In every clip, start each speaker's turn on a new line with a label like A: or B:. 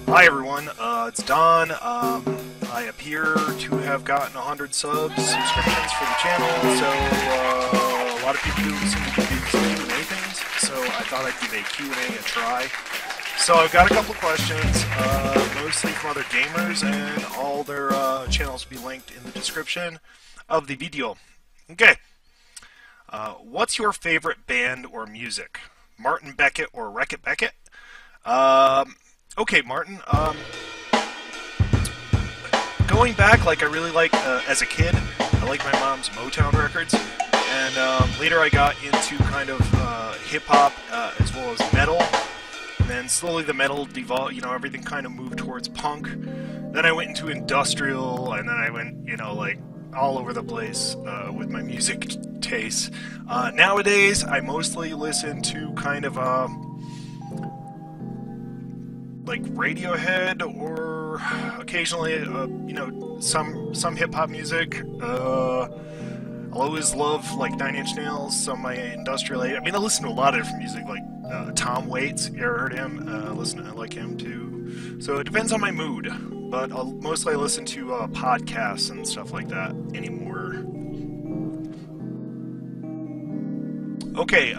A: Hi everyone, it's Don. I appear to have gotten 100 subscriptions for the channel, so a lot of people do seem to do these Q&A things, so I thought I'd give a Q&A a try. So I've got a couple of questions, mostly from other gamers, and all their channels will be linked in the description of the video. Okay, what's your favorite band or music? Martin Beckett or Wreck-It Beckett? Okay, Martin, going back, like, I really like, as a kid, I like my mom's Motown records, and later I got into kind of hip-hop as well as metal, and then slowly the metal devolved, you know, everything kind of moved towards punk. Then I went into industrial, and then I went, you know, like, all over the place with my music tastes. Nowadays, I mostly listen to kind of, like Radiohead, or occasionally, you know, some hip-hop music. I'll always love, like, Nine Inch Nails, some of my industrial... I mean, I listen to a lot of different music, like Tom Waits, you ever heard him? I like him too. So it depends on my mood, but mostly I listen to podcasts and stuff like that anymore. Okay,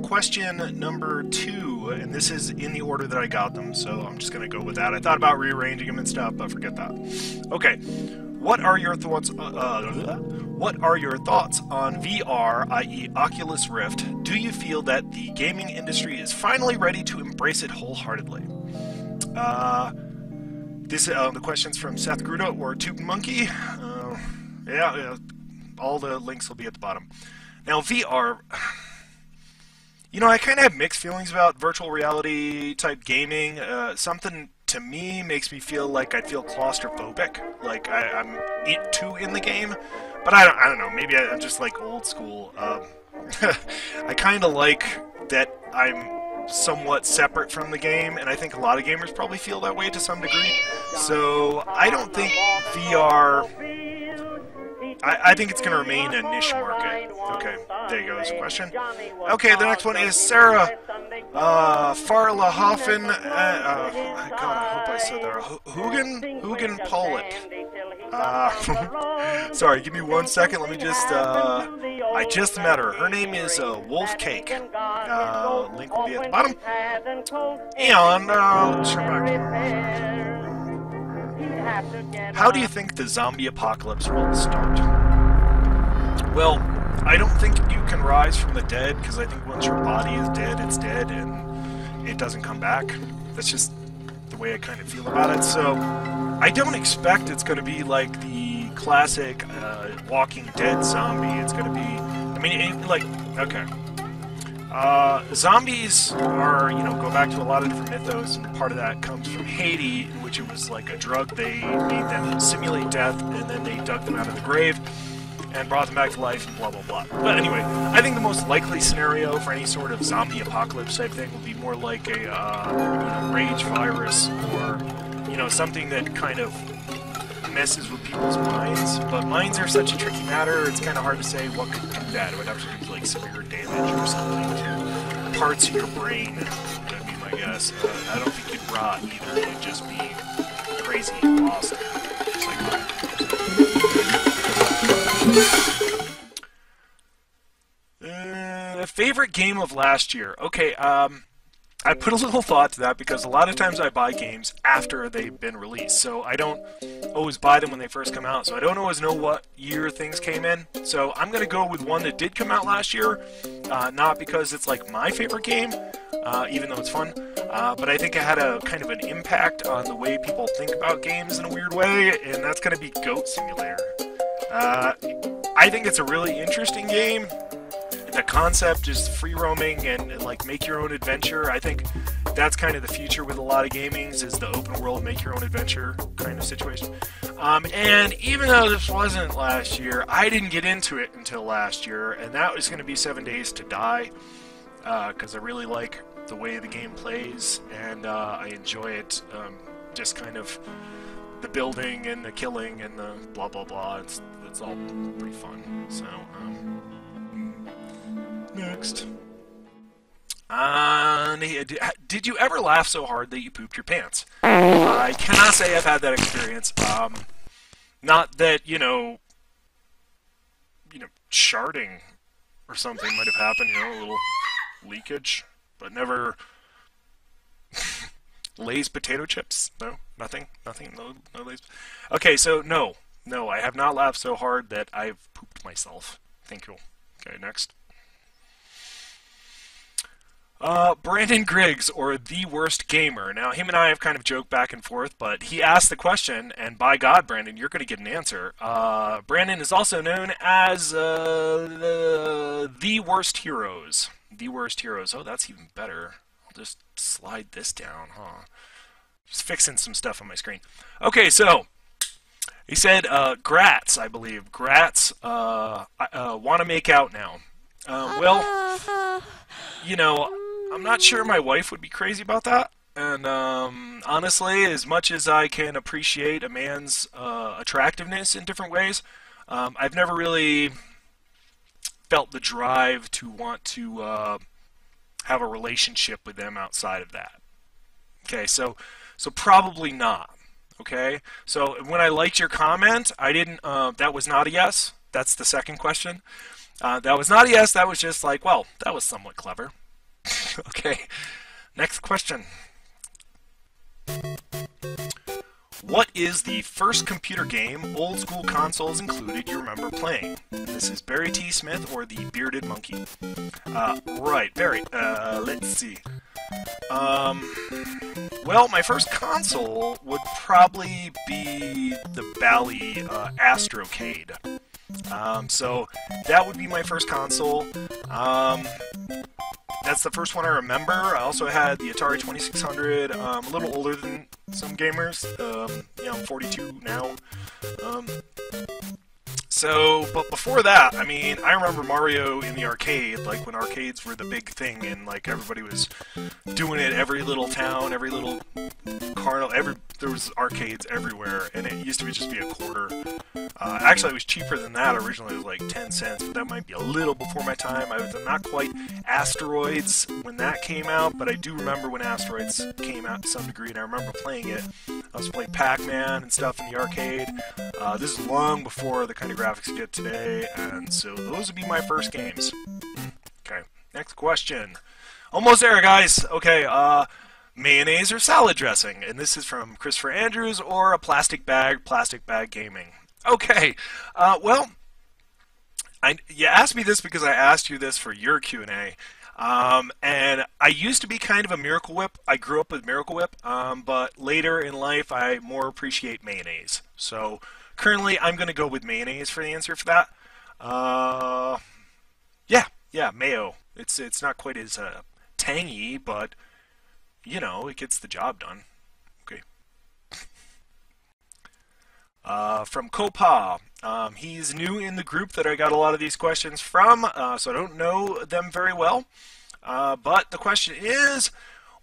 A: question number 2, and this is in the order that I got them, so I'm just going to go with that. I thought about rearranging them and stuff, but forget that. Okay, what are your thoughts? What are your thoughts on VR, i.e., Oculus Rift? Do you feel that the gaming industry is finally ready to embrace it wholeheartedly? The question's from Seth Gruda or Tubin Monkey. Yeah, all the links will be at the bottom. Now, VR. You know, I kind of have mixed feelings about virtual reality type gaming. Something to me makes me feel like I'd feel claustrophobic, like I'm too in the game. But I don't know. Maybe I'm just like old school. I kind of like that I'm somewhat separate from the game, and I think a lot of gamers probably feel that way to some degree. So I don't think VR. I think it's going to remain a niche market. Okay, there you go, there's a question. Okay, the next one is Sarah FarlaHugin. God, I hope I said that. Hugin Pollitt. Sorry, give me 1 second. Let me just. I just met her. Her name is WolfeCake. Link will be at the bottom. And how do you think the zombie apocalypse will start? Well, I don't think you can rise from the dead, because I think once your body is dead, it's dead, and it doesn't come back. That's just the way I kind of feel about it. So I don't expect it's going to be like the classic Walking Dead zombie. It's going to be, I mean, okay. Zombies are, you know, go back to a lot of different mythos, and part of that comes from Haiti, in which it was like a drug. They made them simulate death, and then they dug them out of the grave and brought them back to life, and blah, blah, blah. But anyway, I think the most likely scenario for any sort of zombie apocalypse type thing would be more like a, you know, rage virus, or, you know, something that kind of messes with people's minds. But minds are such a tricky matter, it's kind of hard to say what could do that. It would have to do, like, severe damage or something to parts of your brain, would be my guess. I don't think you'd rot either, you'd just be crazy and lost. Favorite game of last year? Okay, I put a little thought to that, because a lot of times I buy games after they've been released, so I don't always buy them when they first come out, so I don't always know what year things came in. So I'm going to go with one that did come out last year, not because it's like my favorite game, even though it's fun, but I think it had a kind of an impact on the way people think about games in a weird way, and that's going to be Goat Simulator. I think it's a really interesting game. The concept is free roaming and like make your own adventure. I think that's kind of the future with a lot of gamings, is the open world, make your own adventure kind of situation. And even though this wasn't last year, I didn't get into it until last year, and that was going to be 7 Days to Die, because I really like the way the game plays, and I enjoy it, just kind of the building and the killing and the blah blah blah. It's all pretty fun. So next. And did you ever laugh so hard that you pooped your pants? I cannot say I've had that experience. Not that, sharding or something might have happened, a little leakage, but never Lay's potato chips. No, nothing, no Lay's. Okay, so no, I have not laughed so hard that I've pooped myself. Thank you. Okay, next. Brandon Griggs, or The Worst Gamer. Now, him and I have kind of joked back and forth, but he asked the question, and by God, Brandon, you're going to get an answer. Brandon is also known as The Worst Heroes. The Worst Heroes. Oh, that's even better. I'll just slide this down, huh? Just fixing some stuff on my screen. Okay, so he said, Grats, I believe. Grats, want to make out now. Well, I'm not sure my wife would be crazy about that. And honestly, as much as I can appreciate a man's attractiveness in different ways, I've never really felt the drive to want to have a relationship with them outside of that. Okay, so probably not. Okay, so when I liked your comment, I didn't. That was not a yes. That's the second question. That was not a yes. That was just like, well, that was somewhat clever. Okay, next question. What is the first computer game, old school consoles included, you remember playing? This is Barry T. Smith or the Bearded Monkey. Right, Barry. Let's see. Well, my first console would probably be the Bally Astrocade. So that would be my first console. That's the first one I remember. I also had the Atari 2600. I'm a little older than some gamers. I'm 42 now. But before that, I mean, I remember Mario in the arcade, like when arcades were the big thing, and like everybody was doing it. Every little town, every little carnival, there was arcades everywhere, and it used to just be a quarter. Actually, it was cheaper than that. Originally, it was like 10 cents, but that might be a little before my time. I was not quite Asteroids when that came out, but I do remember when Asteroids came out to some degree, and I remember playing it. I was playing Pac-Man and stuff in the arcade. This is long before the kind of graphics you get today, and so those would be my first games. Okay, next question. Almost there, guys. Okay, mayonnaise or salad dressing? And this is from Christopher Andrews, or a plastic bag gaming. Okay, well, you asked me this because I asked you this for your Q&A. And I used to be kind of a Miracle Whip. I grew up with Miracle Whip, but later in life I more appreciate mayonnaise. So currently I'm going to go with mayonnaise for the answer for that. Yeah, mayo. It's not quite as tangy, but it gets the job done. Okay. From Kopas. He's new in the group that I got a lot of these questions from, so I don't know them very well. But the question is,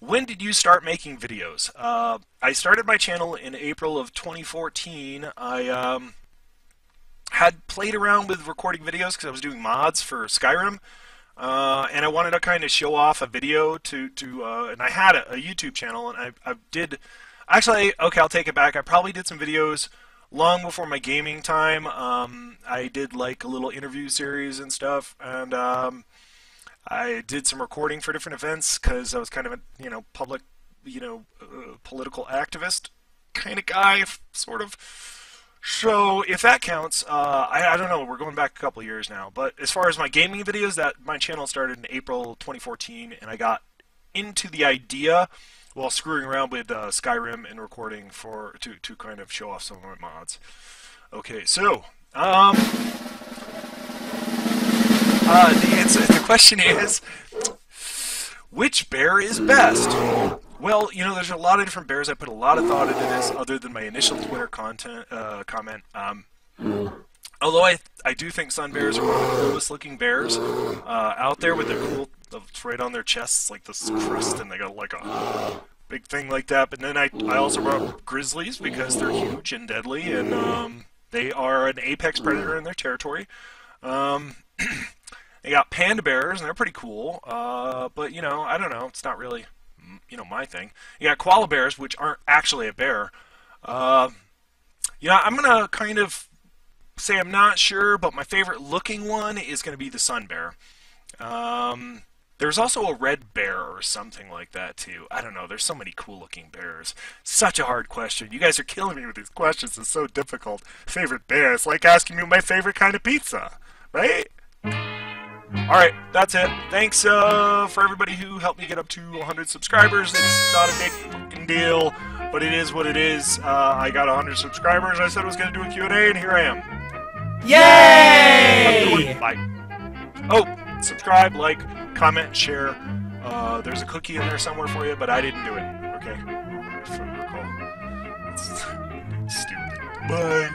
A: when did you start making videos? I started my channel in April of 2014. I had played around with recording videos because I was doing mods for Skyrim. And I wanted to kind of show off a video and I had a YouTube channel, and I did, actually, okay, I'll take it back. I probably did some videos long before my gaming time. I did like a little interview series and stuff, and I did some recording for different events because I was kind of a, public, political activist kind of guy, sort of. So if that counts, I don't know, we're going back a couple of years now, but as far as my gaming videos, my channel started in April 2014, and I got into the idea while screwing around with Skyrim and recording to kind of show off some of my mods. Okay, so the question is, which bear is best? Well, there's a lot of different bears. I put a lot of thought into this, other than my initial Twitter comment. Although I do think sun bears are one of the coolest looking bears out there, with the cool, it's right on their chests, like this crest, and they got like a big thing like that. But then I also brought up grizzlies because they're huge and deadly, and they are an apex predator in their territory. They got panda bears, and they're pretty cool. But, you know, I don't know. It's not really, you know, my thing. You got koala bears, which aren't actually a bear. You know, I'm going to kind of say I'm not sure, but my favorite looking one is going to be the sun bear. There's also a red bear or something like that too. I don't know. There's so many cool looking bears. Such a hard question. You guys are killing me with these questions. It's so difficult. Favorite bear. It's like asking me my favorite kind of pizza, right? Alright, that's it. Thanks for everybody who helped me get up to 100 subscribers. It's not a big fucking deal, but it is what it is. I got 100 subscribers. I said I was going to do a Q&A, and here I am.
B: Yay!
A: Bye. Oh, subscribe, like, comment, and share. There's a cookie in there somewhere for you, but I didn't do it. Okay? From your call. It's stupid. Bye.